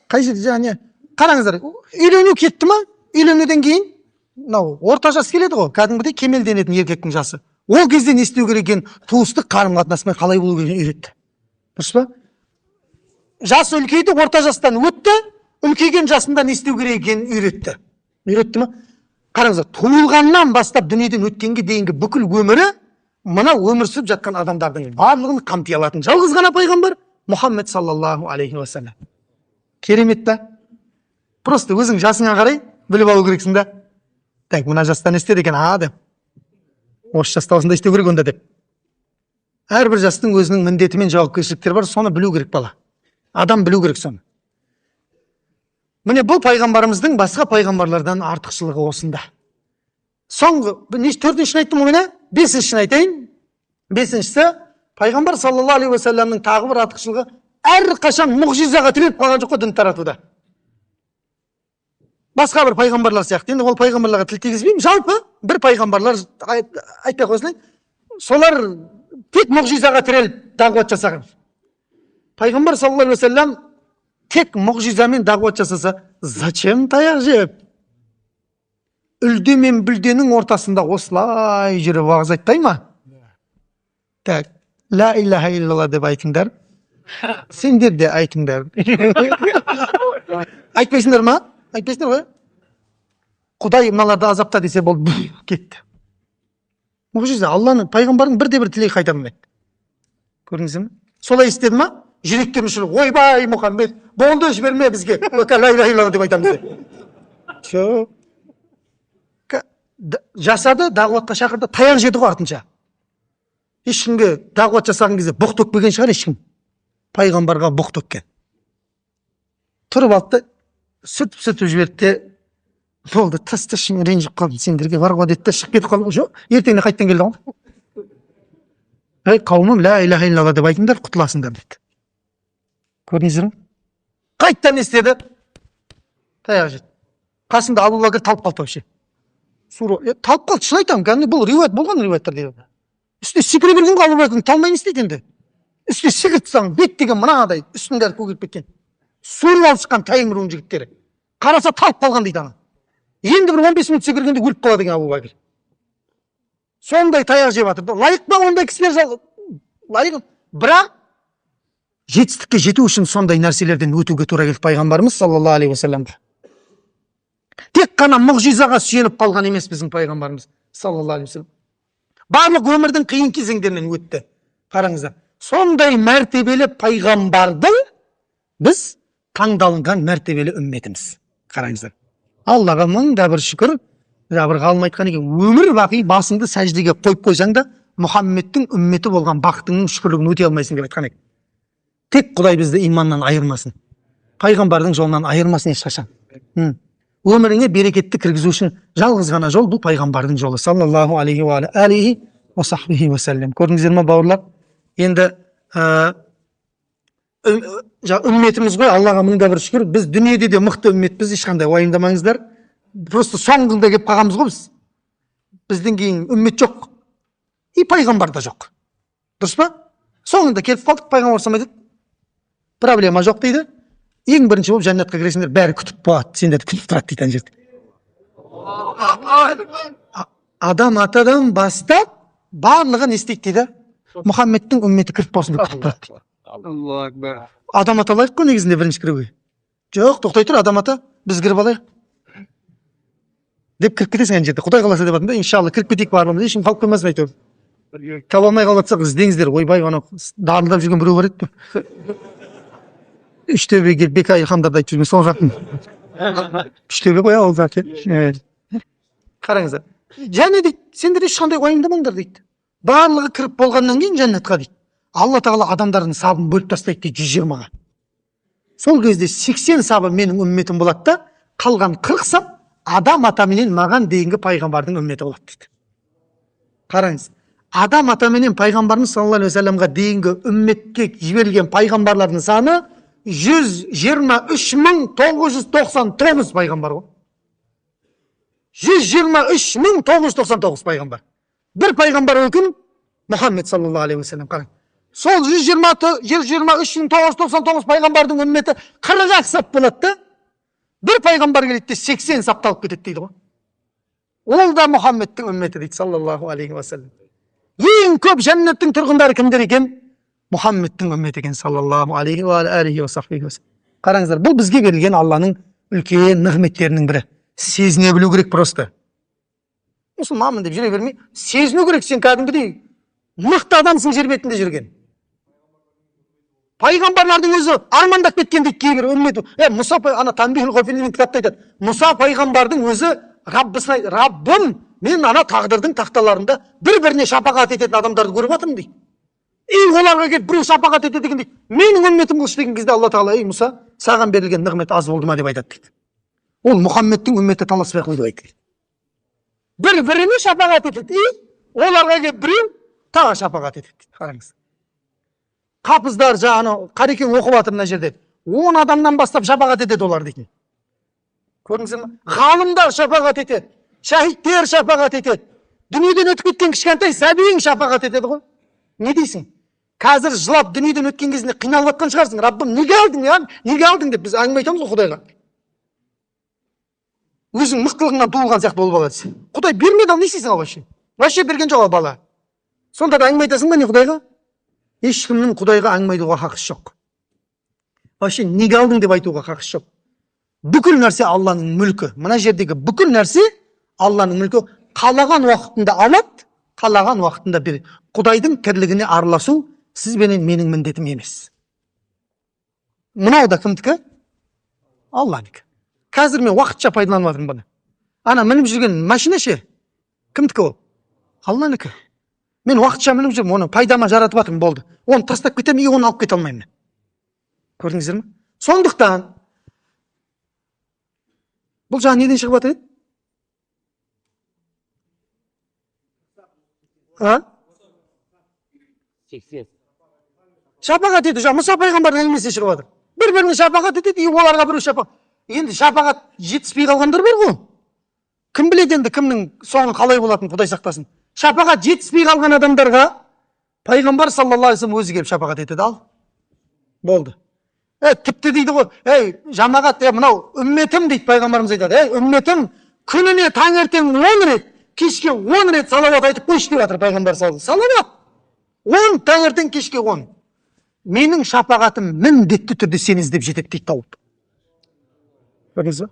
Қай жерде жаңа қараңыздар, үйлену кетті ма? Үйленуден кейін орта жас келеді ғой, кәдімгідей кемелденетін еркектің жасы. Ол кезде не істеу керек екенін, туыстық қарым-қатынаспен қалай болу керегін үйретті. Дұрыс па? Жас үлкейді, орта жастан өтті, үлкейген жасында не істеу керек екенін үйретті. Үйретті ма? Қараңыздар, туылғаннан бастап дүниеден өткенге дейінгі бүкіл өмірі мына өмір сүріп жатқан адамдардың барлығын қамти алатын жалғыз ғана пайғамбар Мұхаммед саллаллаху алейхи уассалам. Керемет та. Просто өзің жасыңа қарай біліп алу керексің да. Так, мына жастан істеді екен, деп. Осы жаста осында істеу керек онда деп. Әрбір жастың өзінің міндеті мен жауапкершіліктері бар, соны білу керек бала. Адам білу керек соны. Міне бұл пайғамбарымыздың басқа пайғамбарлардан артықшылығы осында. Соңғы, төртіншісін айттым ғой, бесіншісін айтайын. Бесіншісі, пайғамбар саллаллаху алейхи уассаламның тағы бір артықшылығы әрқашан мұғжизаға тіреліп қалған жоқ қой дін таратуда. Басқа бір пайғамбарлар сияқты. Енді ол пайғамбарларға тіл тигізбеймін. Жалпы бір пайғамбарлар айта қойсын, солар тек мұғжизаға тіреліп дағуат жасаған. Пайғамбар саллаллаху алейхи уассалам тек мұғжизамен дағуат жасаса, зачем таяқ жеп? Үлде мен бүлденің ортасында осылай жүріп уағыз айтпай ма? Так, ла илаха иллалла деп айтыңдар. Сендер де айтыңдар. Айтпайсыңдар ма? Айтпайсыңдар ғой? Құдай мыналарды азапта десе болды, кетті. Мұғжиза, Алланың, пайғамбардың бірде-бір тілегі қайтарылмайды. Көрдіңіздер ме? Солай істеді ма? Жүректен ұшырып, ойбай Мұхаммед, болды жіберме бізге. Ла илаха иллалла деп айтамыз. Жоқ. Жасады, дағуатқа шақырды, таяқ жеді ғой артынша. Ешкімге дағуат жасаған кезде бұқ төкпеген шығар ешкім. Пайғамбарға бұқ төккен. Тұрып алды, сүртіп жіберді, болды, тасташы, мен ренжіп қалдым, сендерге бар ғой деді, шығып кетіп қалдым. Жоқ, ертеңіне қайттан келді ғой. Қауымым, ла илаха иллалла деп айтыңдар, құтыласыңдар деді. Көрдіңіздер ме? Қайттан не істеді? Таяқ жеді. Қасында Абу Бәкір талып қалды вообще. Талып қалды, шын айтамын, кәдімгі бұл риуаят болған риуаяттар дейді. Үстіне секіре берген ғой Абу Бәкір, талмай не істейді енді? Үстіне секіріп тастаған, бет деген мынадай, үстінің бәрі көгеріп кеткен. Суырып алып шыққан тайың руының жігіттері. Қараса талып қалған дейді ана. Енді бір 15 минут секіргенде өліп қалады деген Абу Бәкір. Сондай таяқ жеп жатыр. Лайық па ондай кісілер? Лайық. Бірақ жетістікке жету үшін сондай нәрселерден өтуге тура келді пайғамбарымыз саллаллаху алейхи уассаламға. Тек қана мұғжизаға сүйеніп қалған емес біздің пайғамбарымыз саллаллаху алейхи уассалам. Барлық өмірдің қиын кезеңдерінен өтті. Қараңыздар. Сондай мәртебелі пайғамбарды біз таңдалынған мәртебелі үмметіміз. Қараңыздар. Аллаға мың да бір шүкір. Бір ғалым айтқан екен, өмір бақи басыңды сәждеге қойып қойсаң да, Мұхаммедтің үмметі болған бақытыңның шүкірлігін өте алмайсың деп айтқан екен. Тек Құдай бізді иманнан айырмасын. Пайғамбардың жолынан айырмасын ешқашан. Өміріңе берекетті кіргізу үшін жалғыз ғана жол бұл пайғамбардың жолы. Саллаллаху алейхи ва алейхи ва сахбихи ва сәллем. Көрдіңіздер ме, бауырлар? Енді үмметіміз ғой, Аллаға мың да бір шүкір. Біз дүниеде де мықты үмметпіз, ешқандай уайымдамаңыздар. Просто соңында келіп қалғанбыз ғой біз. Бізден кейін үммет жоқ. И пайғамбар да жоқ. Дұрыс па? Соңында келіп қалдық, пайғамбар айтады, проблема жоқ дейді. Ең бірінші болып жәннатқа кіресіңдер, бәрі күтіп болады, сендерді күтіп тұрады дейді ана жерде. Адам атадан бастап барлығы не істейді дейді? Мұхаммедтің үмметі кіріп болсын деп күтіп тұрады дейді. Адам ата алайық қой негізінде бірінші кіруге. Жоқ, тоқтай тұр, адам ата, біз кіріп алайық деп кіріп кетесің ана жерде. Құдай қаласа деп атында, иншалла кіріп кетейік барлығымыз, ешкім қалып қоймасын әйтеуір. Таба алмай қалып жатсақ іздеңіздер, ойбай ана дарылдап жүрген біреу бар еді. Үштөбеге Бека Илхамдарды айтып жүрген сол жақтың. Үштөбе ғой ол зат. Қараңыздар. Және дейді, сендер ешқандай уайымдамаңдар дейді. Барлығы кіріп болғаннан кейін жәннатқа дейді. Алла тағала адамдардың сабын бөліп тастайды дейді 120-ға. Сол кезде 80 сабы менің үмметім болады да, қалған 40 сап адам атаменен маған дейінгі пайғамбардың үмметі болады дейді. Қараңыз. Адам атаменен пайғамбарымыз саллаллаху алейхи уассаламға дейінгі үмметке жіберілген пайғамбарлардың саны 123.999 пайғамбар ғой. 123.999 пайғамбар. Бір пайғамбар өкін Мұхаммед саллаллаху алейхи уассалам. Қараңыз. Сол 123.999 пайғамбардың үмметі 40 сап болады да, бір пайғамбар келеді де 80 сапталып кетеді дейді ғой. Ол да Мұхаммедтің үмметі дейді саллаллаху алейхи уассалам. Ең көп жәннаттың тұрғындары кімдер екен? Мұхаммедтің үмметі екен саллаллаху алейхи ва алейхи ва сахбихи ва сәллем. Қараңыздар, бұл бізге берілген Алланың үлкен нығметтерінің бірі. Сезіне білу керек просто. Мұсылманмын деп жүре бермей, сезіну керек, сен кәдімгідей мықты адамсың жер бетінде жүрген. Пайғамбарлардың өзі армандап кеткен дейді кейбір үмметі. Мұса ана Танбихул Ғафилин кітапта айтады. Мұса пайғамбардың өзі Раббысына айтады, Раббым, мен ана тағдырдың тақталарында бір-біріне шапағат ететін адамдарды көріп жатырмын дейді. Оларға келіп біреу шапағат етеді деген дейді. Менің үмметім қылшы деген кезде Алла тағала, ей Мұса, саған берілген нығмет аз болды ма деп айтады дейді. Ол Мұхаммедтің үмметі таласпай қойды айтты. Бір-біріне шапағат етеді. Оларға келіп біреу тағы шапағат етеді. Қараңыз. Қапыздар жаңағы Қарекең оқып жатыр мына жерде. 10 адамнан бастап шапағат етеді олар дейтін. Көрдіңіздер ме? Ғалымдар шапағат етеді. Шахиттер шапағат етеді. Дүниеден өтіп кеткен кішкентай сәбиің шапағат етеді ғой. Не дейсің? Қазір жылап дүниеден өткен кезінде қиналып жатқан шығарсың. Раббым, неге алдың, я? Неге алдың деп біз әңгіме айтамыз ғой Құдайға. Өзің мықтылығыңнан туылған сияқты болып алады. Құдай бермеді, ал не істейсің ал вообще? Вообще берген жоқ ал бала. Сонда да әңгіме айтасың ба не Құдайға? Ешкімнің Құдайға әңгіме айтуға хақысы жоқ. Вообще неге алдың деп айтуға хақысы жоқ. Бүкіл нәрсе Алланың мүлкі. Мына жердегі бүкіл нәрсе Алланың мүлкі. Қалаған уақытында алады, қалаған уақытында береді. Құдайдың тірлігіне араласу сізбенен менің міндетім емес. Мынау да кімдікі? Алланікі. Қазір мен уақытша пайдаланып жатырмын бұны. Ана мініп жүрген машина ше? Кімдікі ол? Алланікі. Мен уақытша мініп жүрмін, оны пайдама жаратып жатырмын, болды. Оны тастап кетемін, оны алып кете алмаймын. Көрдіңіздер ме? Сондықтан бұл жаңа неден шығып жатыр еді? Шапағат ету, Мұса пайғамбардың әңгімесінен шығып жатыр. Бір-біріне шапағат етеді, оларға біреу шапағат. Енді шапағат жетіспей қалғандар бар ғой. Кім біледі енді кімнің соңы қалай болатынын, Құдай сақтасын. Шапағат жетіспей қалған адамдарға пайғамбар саллаллаху алейхи өзі келіп шапағат етеді, ал. Болды. Тіпті дейді ғой, жамағат, мынау үмметім дейді пайғамбарымыз айтады. Үмметім күніне таңертең 10 рет, кешке 10 рет салауат айтып қойшы деп жатыр пайғамбар саллаллаху алейхи. Салауат. 10 таңертең кешке 10. Менің шапағатым міндетті түрде сені іздеп жетеді дейді тауып. Көрдіңіз ба?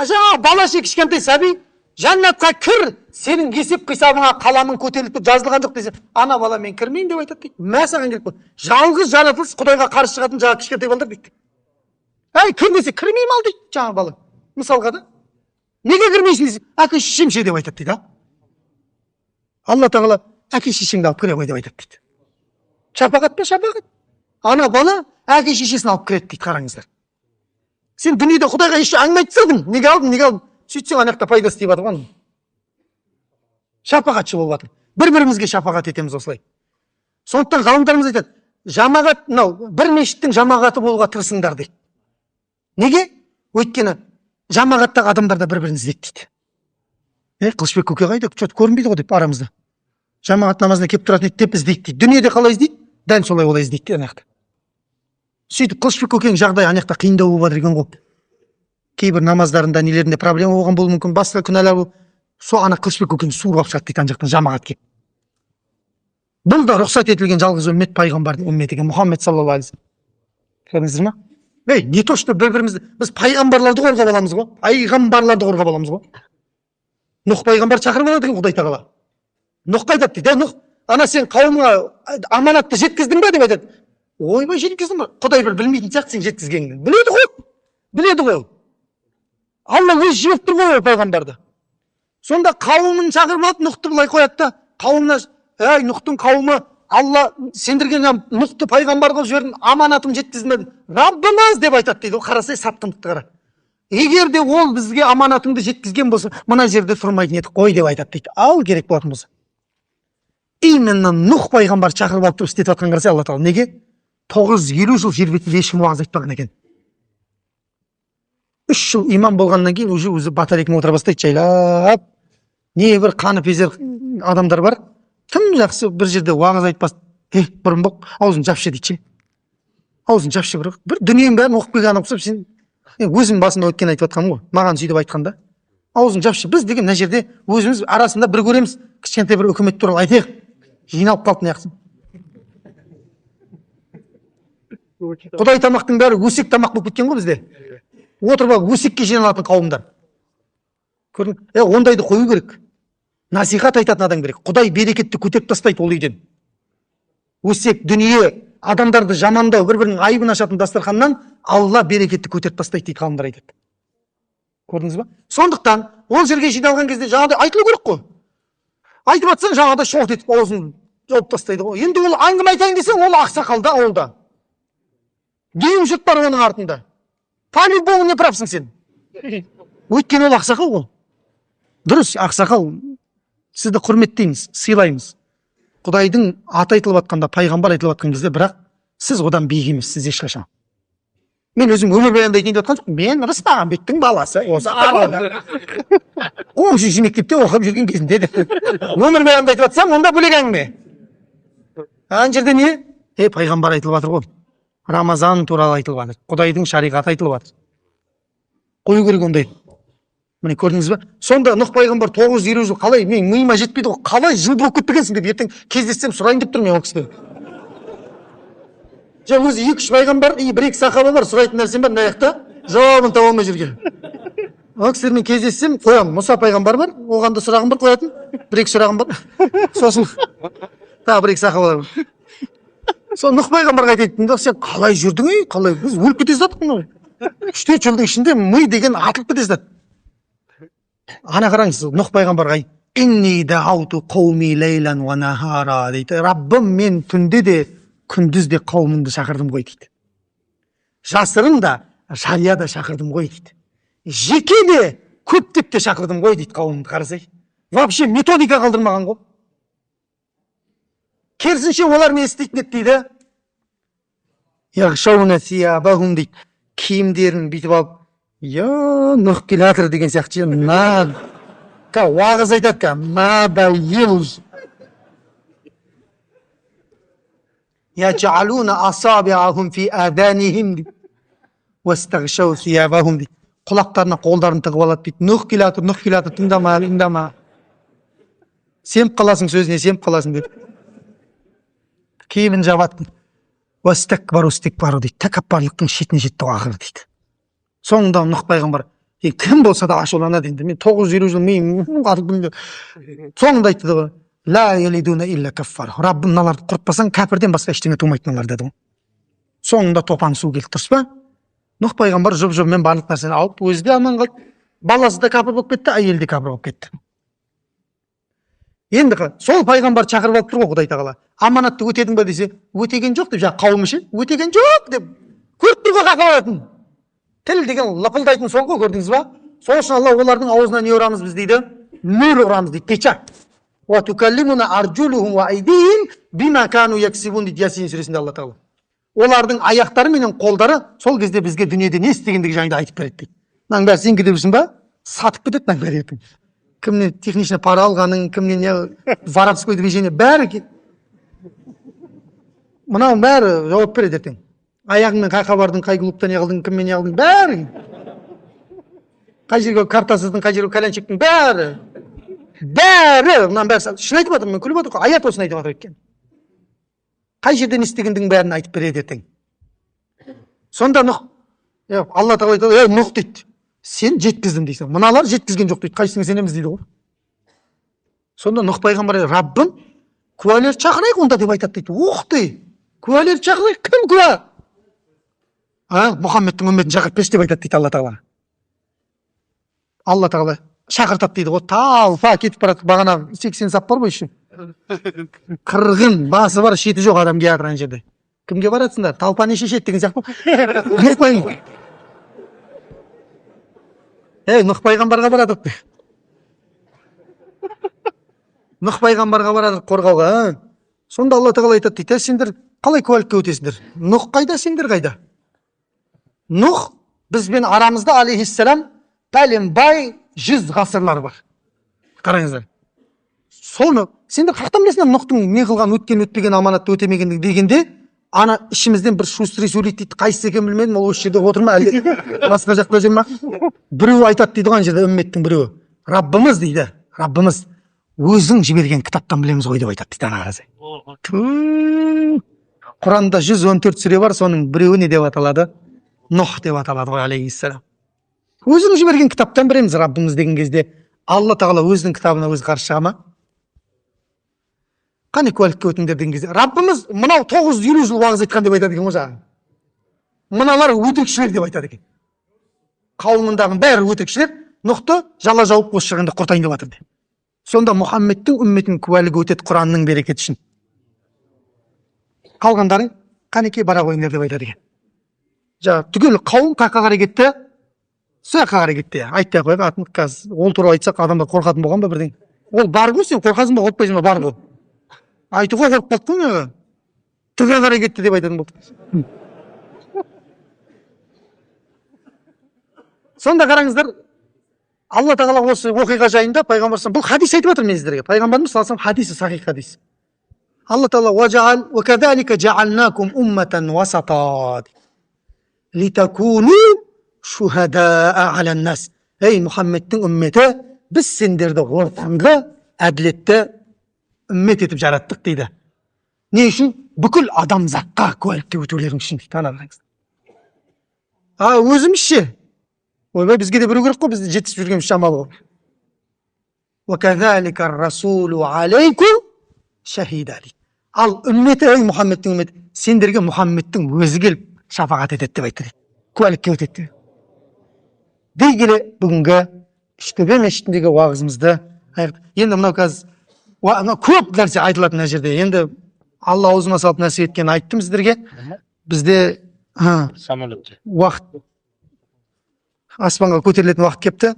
Жаңа балашы кішкентай сәби жәннатқа кір, сенің есеп қисабыңа қаламың көтеріліп жазылған жоқ десе, ана бала мен кірмейін деп айтады дейді. Мә саған келіп қой. Жалғыз жаратылыс Құдайға қарсы шығатын жаңа кішкентай балдар дейді. Кір десе кірмеймін ал дейді жаңа бала. Мысалға да. Неге кірмейсің десе, әке шешем ше деп айтады дейді. Алла тағала әке шешеңді алып кіре ғой деп айтады дейді. Шапағат па шапағат? Ана бала әке шешесін алып кіреді дейді, қараңыздар. Сен дүниеде Құдайға еш әңгіме айтсадың, неге алдың, неге алдың? Сөйтсең ана жақта пайдасы тиіп жатыр ғой. Шапағатшы болып жатыр. Бір-бірімізге шапағат етеміз осылай. Сондықтан ғалымдарымыз айтады, жамағат, бір мешіттің жамағаты болуға тырысыңдар дейді. Неге? Өйткені жамағаттағы адамдар да бір-бірін іздейді дейді. Қылышбек көке қайда? Что-то көрінбейді ғой деп арамызда. Жамағат намазына келіп тұратын деп іздейді дейді. Дүниеде қалай іздейді? Дәл солай олай іздейді дейді ана жақта. Сөйтіп Қылышбек көкенің жағдайы ана жақта қиындау болып жатыр екен ғой. Кейбір намаздарында нелерінде проблема болған болуы мүмкін, басқа күнәлар болып, сол ана Қылышбек көкені суырып алып шығады дейді ана жақтан жамағат келіп. Бұл да рұқсат етілген жалғыз үммет пайғамбардың үмметі екен, Мұхаммед саллаллаху алейхи вассалам. Көрдіңіздер ме? Не то что бір-бірімізді, біз пайғамбарларды қорғап аламыз ғой, пайғамбарларды қорғап аламыз ғой. Нұх пайғамбар шақырып алады екен Құдай тағала. Нұхқа айтады дейді, Нұх, ана сен қауымға аманатты жеткіздің ба деп айтады. Ойбай, жеткіздің ба? Құдай бір білмейтін сияқты сен жеткізгеніңді. Біледі ғой. Біледі ғой. Алла өзі жіберіп тұр ғой пайғамбарды. Сонда қауымын шақырып алып Нұхты былай қояды да, қауымына, Нұхтың қауымы, Алла сендірген Нұхты пайғамбар қылып жібердің, аманатым жеткізді. Раббымыз деп айтады дейді. Қарасай сатқындықты қара. Егер де ол бізге аманатыңды жеткізген болса, мына жерде тұрмайтын едік қой деп айтады дейді. Ал керек болатын болса. Именно Нұх пайғамбар шақырып алып тұрып істетіп жатқан қарасай Алла тағала. Неге? 950 жыл жер бетінде ешкім уағыз айтпаған екен. 3 жыл имам болғаннан кейін өзі батарейкамен отыра бастайды жайлап. Не бір қаны пезер адамдар бар. Тым жақсы бір жерде уағыз айтпас. Бұрын боқ, аузын жапшы дейді. Аузын жапшы бір дүниенің бәрін оқып келген ұқсап, сен өзім басында өткен айтып жатқаным ғой. Маған сөйтіп айтқанда. Аузын жапшы. Біз деген мына жерде өзіміз арасында бір көреміз. Кішкентай бір үкімет туралы айтайық. Жиналып қалды не яқсын. Құдай тамақтың бәрі өсек тамақ болып кеткен ғой бізде. Отырып алып өсекке жиналатын қауымдар. Көрдің? Ондайды қою керек. Насихат айтатын адам керек. Құдай берекетті көтеріп тастайды ол үйден. Өсек, дүние, адамдарды жамандау, бір-бірінің айыбын ашатын дастарханнан Алла берекетті көтеріп тастайды дейді ғалымдар айтады. Көрдіңіз ба? Сондықтан ол жерге жиналған кезде жаңағыдай айтылу керек қой. Айтып жатсаң жаңағыдай шоқ етіп аузын жауып тастайды ғой. Енді ол әңгіме айтайын десең, ол ақсақалда ауылда. Дүйім жұрт бар оның артында. По-любому не правсың сен. Өйткені ол ақсақал ғой. Дұрыс, ақсақал. Сізді құрметтейміз, сыйлаймыз. Құдайдың аты айтылып жатқанда, пайғамбар айтылып жатқан кезде, бірақ сіз одан биік емессіз ешқашан. Мен өзім өмір баяндайтын деп жатқан жоқпын. Мен Рысмағамбеттің баласы, осы арада 10-ші мектепте оқып жүрген кезінде деп. Өмір баянды айтып жатсам, онда бөлек әңгіме. Ана жерде не? Пайғамбар айтылып жатыр ғой. Рамазан туралы айтылып жатыр. Құдайдың шариғаты айтылып жатыр. Қою керек ондайды. Міне көрдіңіз бе? Сонда Нұх пайғамбар 950 жыл қалай? Мен миыма жетпейді ғой. Қалай жыл болып кетпегенсің деп ертең кездессем сұрайын деп тұрмын мен ол кісіден. Жаңа өзі 2-3 пайғамбар, 1-2 сахаба бар, сұрайтын нәрсем бар, мына жақта жауабын таба алмай жүрген. Ол кісілермен кездессем қоямын. Мұса пайғамбар бар, оған да сұрағым бар қоятын. 1-2 сұрағым бар. Сосын тағы 1-2 сахабалар бар. Сол Нұх пайғамбарға айтатын да, сен қалай жүрдің ей? Қалай? Біз өліп кете жатырмық мына. 3-4 жылдың ішінде ми деген атылып кете жатыр. Ана қараңыз, Нұх пайғамбарға инни дауту қауми лейлан ва нахара дейді. Раббым, мен түнде де күндіз де қауымымды шақырдым ғой дейді. Жасырын да, жария да шақырдым ғой дейді. Жеке де, көптеп те шақырдым ғой дейді қауымымды. Қарасай. Вообще методика қалдырмаған ғой. Керісінше олар не істейтін еді дейді. Яғшауна сиябахум дейді. Киімдерін бүйтіп алып, Нұх келе жатыр деген сияқты. Уағыз айтады, надоелуз. Яджалуна асабиахум фи аданихим дейді. Вастағшау сиябахум дейді. Құлақтарына қолдарын тығып алады дейді. Нұх келе жатыр, тыңдама. Семіп қаласың сөзіне, семіп қаласың дейді. Киімін жабады. Вастакбару дейді. Тәкаппарлықтың шетіне жетті ақыры дейді. Соңында Нұх пайғамбар, кім болса да ашуланады енді. Мен 950 жыл соңында айтты ғой. Ла ялидуна илля каффар. Раббым, мыналарды құртпасаң, кәпірден басқа ештеңе тумайтын олар деді ғой. Соңында топан су келді, дұрыс па? Нұх пайғамбар жұп-жұбымен барлық нәрсені алып, өзі де аман қалды. Баласы да кәпір болып кетті, әйелі де кәпір болып кетті. Енді сол пайғамбар шақырып алып тұр ғой Құдай тағала. Аманатты өтедің ба десе, өтеген жоқ деп, қауымы ше, өтеген жоқ деп. Көріп тұр ғой қақалатын. Тіл деген лапылдайтын сол ғой, көрдіңіз ба? Сол үшін Алла олардың аузына не ұрамыз біз дейді? Мөр ұрамыз дейді, печат. Ва тукаллимуна арджулухум ва айдихим бима кану яксибун дейді Ясин сүресінде Алла тағала. Олардың аяқтары менен қолдары сол кезде бізге дүниеде не істегендігі жайында айтып береді дейді. Мынаның бәрі сен кете білсің ба? Сатып кетеді мынаның бәрі ертең. Кімнен техничный пара алғаның, кімнен не воровской движение бәрі. Мынаның бәрі жауап береді ертең. Аяғыңмен қай хабардың, қай клубта не қылдың, кіммен не қылдың, бәрі. Қай жерге картасыздың, қай жерге кәленшектің, бәрі. Мынаның бәрі. Шын айтып жатырмын, мен күліп жатыр, аят осыны айтып жатыр екен. Қай жерден істегендің бәрін айтып береді ертең. Сонда Нұх, Алла тағала айтады, Нұх дейді, сен жеткіздің дейсің. Мыналар жеткізген жоқ дейді, қайсыңа сенеміз дейді ғой. Сонда Нұх пайғамбар, Раббым, куәлер шақырайық онда деп айтады дейді. Уқты, куәлер шақырайық, кім куә? Мұхаммедтің үмметін шақырып берші деп айтады дейді Алла тағала. Алла тағала шақыртады дейді ғой, талпа кетіп барады, бағана 80 сап бар ғой еще. Қырғын басы бар, шеті жоқ адам келе жатыр ана жерде. Кімге барасыңдар? Талпа неше шет деген сияқты. Нұх пайғамбарға барадық. Нұх пайғамбарға барадық қорғауға. Сонда Алла тағала айтады дейді, сендер қалай куәлікке өтесіңдер? Нұх қайда, сендер қайда? Нұх бізбен арамызда алейхиссалам бәленбай 100 ғасырлар бар. Қараңыздар. Соны сендер қаяқтан білесіңдер Нұхтың не қылған, өткен, өтпеген, аманатты өтемегендігі дегенде, ана ішімізден бір шустрый сөйлейді дейді, қайсысы екен білмедім, ол осы жерде отыр ма, әлде басқа жақта жүр ма? Біреу айтады дейді ғой ана жерде, үмметтің біреуі. Раббымыз дейді, Раббымыз өзің жіберген кітаптан білеміз ғой деп айтады дейді ана қарасай. Құранда 114 сүре бар, соның біреуі не деп аталады? Нұх деп аталады ғой, алейхиссалам. Өзің жіберген кітаптан білеміз Раббымыз деген кезде, Алла тағала өзінің кітабына өзі қарсы шыға ма? Қане куәлікке өтіңдер деген кезде, Раббымыз мынау 950 жыл уағыз айтқан деп айтады екен ғой жаңағы. Мыналар өтірікшілер деп айтады екен. Қауымындағы бәрі өтірікшілер, Нұхты жала жауып осы шығында құртайын деп жатыр. Сонда Мұхаммедтің үмметін куәлігі өтеді Құранның берекеті үшін. Қалғандары қанекей бара қойыңдар деп айтады екен. Түгел қауым қаққа қарай кетті. Сояққа қарай кетті. Айтпай ақ қояйық, атын қазір ол туралы айтсақ адамдар қорқатын болған ба бірден. Ол бар ғой, сен қорқасың ба, қорықпайсың ба, бар ғой. Айтуға қорқып қалды ғой мені. Түге қарай кетті деп айтатын болды. Сонда қараңыздар, Алла тағала осы оқиға жайында пайғамбар бұл хадис айтып жатыр мен сіздерге. Пайғамбарымыз саллаллаху алейхи хадисі, сахих хадис. Алла тағала ва кадалика жаалнакум умматан васата литакуну шухадаа алан нас. Ей Мұхаммедтің үмметі, біз сендерді ортаңғы әділетті үммет етіп жараттық дейді. Не үшін? Бүкіл адамзатқа куәлікке өтулерің үшін дейді. Өзімізше ойбай, бізге де біреу керек қой, бізді жетісіп жүрген шамалы ғой. وَكَذَلِكَ الرَّسُولُ عَلَيْكُمْ شَهِيدًا. Ал үмметі, ей Мұхаммедтің үмметі, сендерге Мұхаммедтің өзі келіп шафағат етеді деп айтты. Куәлікке өтеді. Дей келе бүгінгі Үштөбе мешітіндегі уағызымызды енді мынау қазір көп нәрсе айтылатын мына жерде. Енді Алла аузыма салып нәсіп еткен айттым сіздерге. Бізде уақыт аспанға көтерілетін уақыт кепті.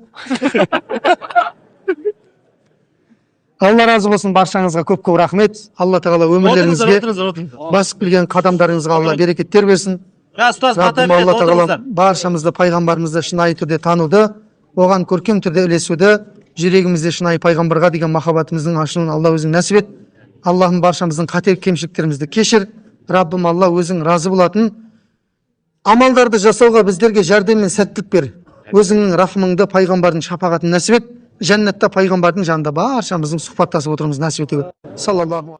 Алла разы болсын, баршаңызға көп-көп рахмет. Алла тағала өмірлеріңізге, басып келген қадамдарыңызға Алла берекеттер берсін. Алла тағала баршамызды пайғамбарымызды шынайы түрде тануды, оған көркем түрде ілесуді, жүрегімізде шынайы пайғамбарға деген махаббатымыздың ашылуын Алла өзің нәсіп ет. Аллахым баршамыздың қате кемшіліктерімізді кешір. Раббым Алла өзің разы болатын амалдарды жасауға біздерге жәрдем мен сәттілік бер. Өзіңнің рахмыңды, пайғамбардың шапағатын нәсіп ет. Жәннатта пайғамбардың жанында баршамыздың сұхбаттасып отыруымыз нәсіп ете. Саллаллаху